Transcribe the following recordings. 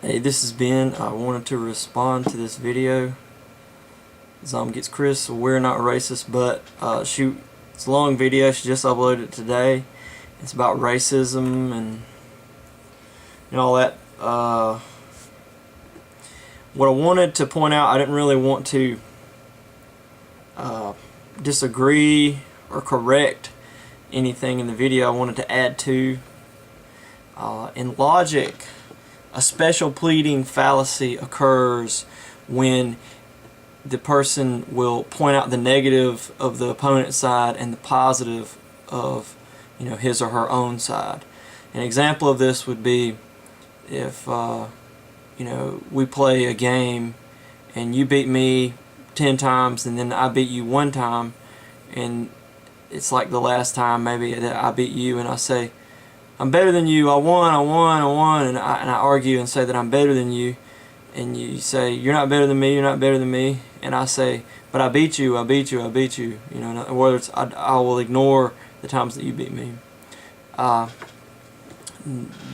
Hey, this is Ben. I wanted to respond to this video. Zom gets Chris, so we're not racist, but shoot, it's a long video. She just uploaded it today. It's about racism and all that. What I wanted to point out, I didn't really want to disagree or correct anything in the video. I wanted to add to. In logic, a special pleading fallacy occurs when the person will point out the negative of the opponent's side and the positive of his or her own side. An example of this would be if we play a game and you beat me 10 times and then I beat you one time, and it's like the last time maybe that I beat you, and I say, I'm better than you, I won, and I argue and say that I'm better than you, and you say, you're not better than me, and I say, but I beat you. In other words, I will ignore the times that you beat me. The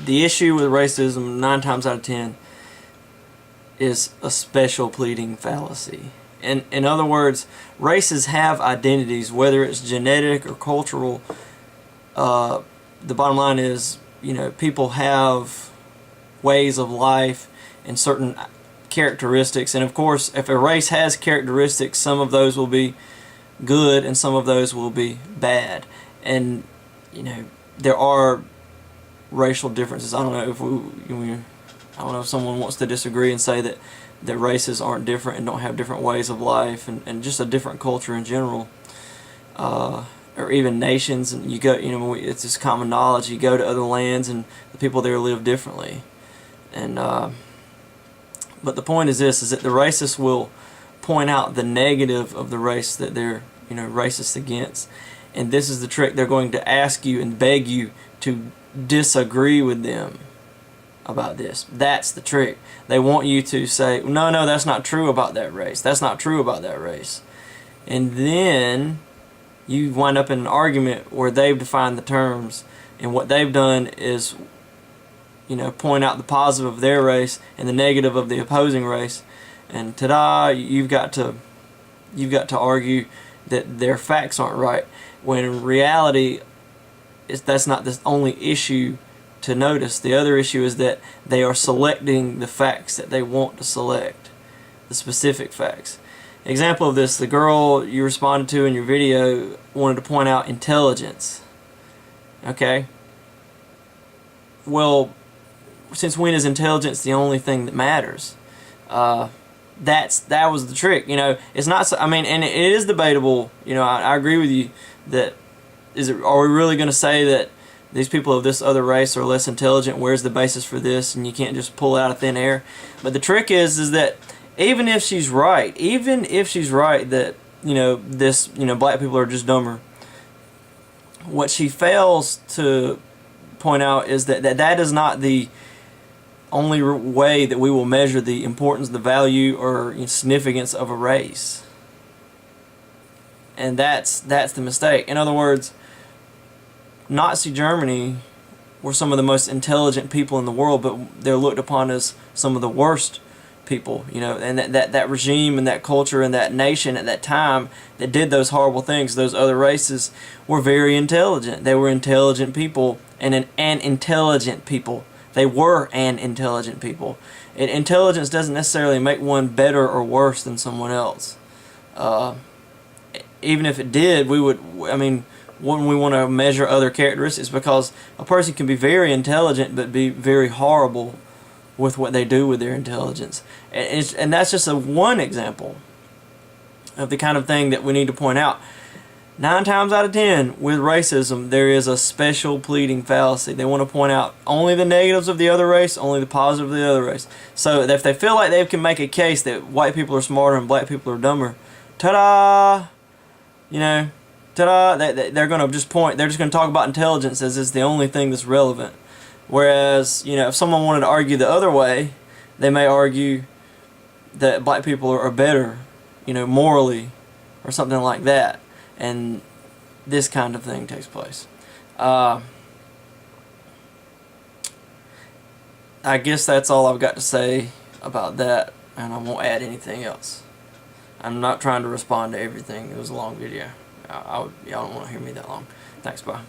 issue with racism, 9 times out of 10, is a special pleading fallacy. In other words, races have identities, whether it's genetic or cultural. The bottom line is, people have ways of life and certain characteristics, and of course, if a race has characteristics, some of those will be good and some of those will be bad. And there are racial differences. I don't know if someone wants to disagree and say that races aren't different and don't have different ways of life and just a different culture in general. Or even nations, and you go, it's just common knowledge. You go to other lands, and the people there live differently. And but the point is this: is that the racists will point out the negative of the race that they're racist against, and this is the trick. They're going to ask you and beg you to disagree with them about this. That's the trick. They want you to say, no, that's not true about that race. That's not true about that race, and then you wind up in an argument where they've defined the terms, and what they've done is point out the positive of their race and the negative of the opposing race, and ta-da, you've got to argue that their facts aren't right, when in reality that's not the only issue to notice. The other issue is that they are selecting the facts that they want to select, the specific facts. Example of this: the girl you responded to in your video wanted to point out intelligence. Okay? Well, since when is intelligence the only thing that matters? That was the trick. It's not. I mean, and it is debatable. I agree with you that are we really going to say that these people of this other race are less intelligent? Where's the basis for this? And you can't just pull it out of thin air. But the trick is that even if she's right that black people are just dumber, what she fails to point out is that is not the only way that we will measure the importance, the value, or significance of a race. And that's the mistake. In other words, Nazi Germany were some of the most intelligent people in the world, but they're looked upon as some of the worst people, and that regime and that culture and that nation at that time that did those horrible things, those other races, were very intelligent. They were intelligent people, and an intelligent people. They were an intelligent people. And intelligence doesn't necessarily make one better or worse than someone else. Even if it did, wouldn't we want to measure other characteristics? Because a person can be very intelligent but be very horrible with what they do with their intelligence. And that's just one example of the kind of thing that we need to point out. 9 times out of 10 with racism, there is a special pleading fallacy. They want to point out only the negatives of the other race, only the positive of the other race. So if they feel like they can make a case that white people are smarter and black people are dumber, ta-da! Ta-da! They're going to just point. They're just going to talk about intelligence as it's the only thing that's relevant. Whereas, if someone wanted to argue the other way, they may argue that black people are better, morally, or something like that. And this kind of thing takes place. I guess that's all I've got to say about that, and I won't add anything else. I'm not trying to respond to everything. It was a long video. Y'all don't want to hear me that long. Thanks, bye.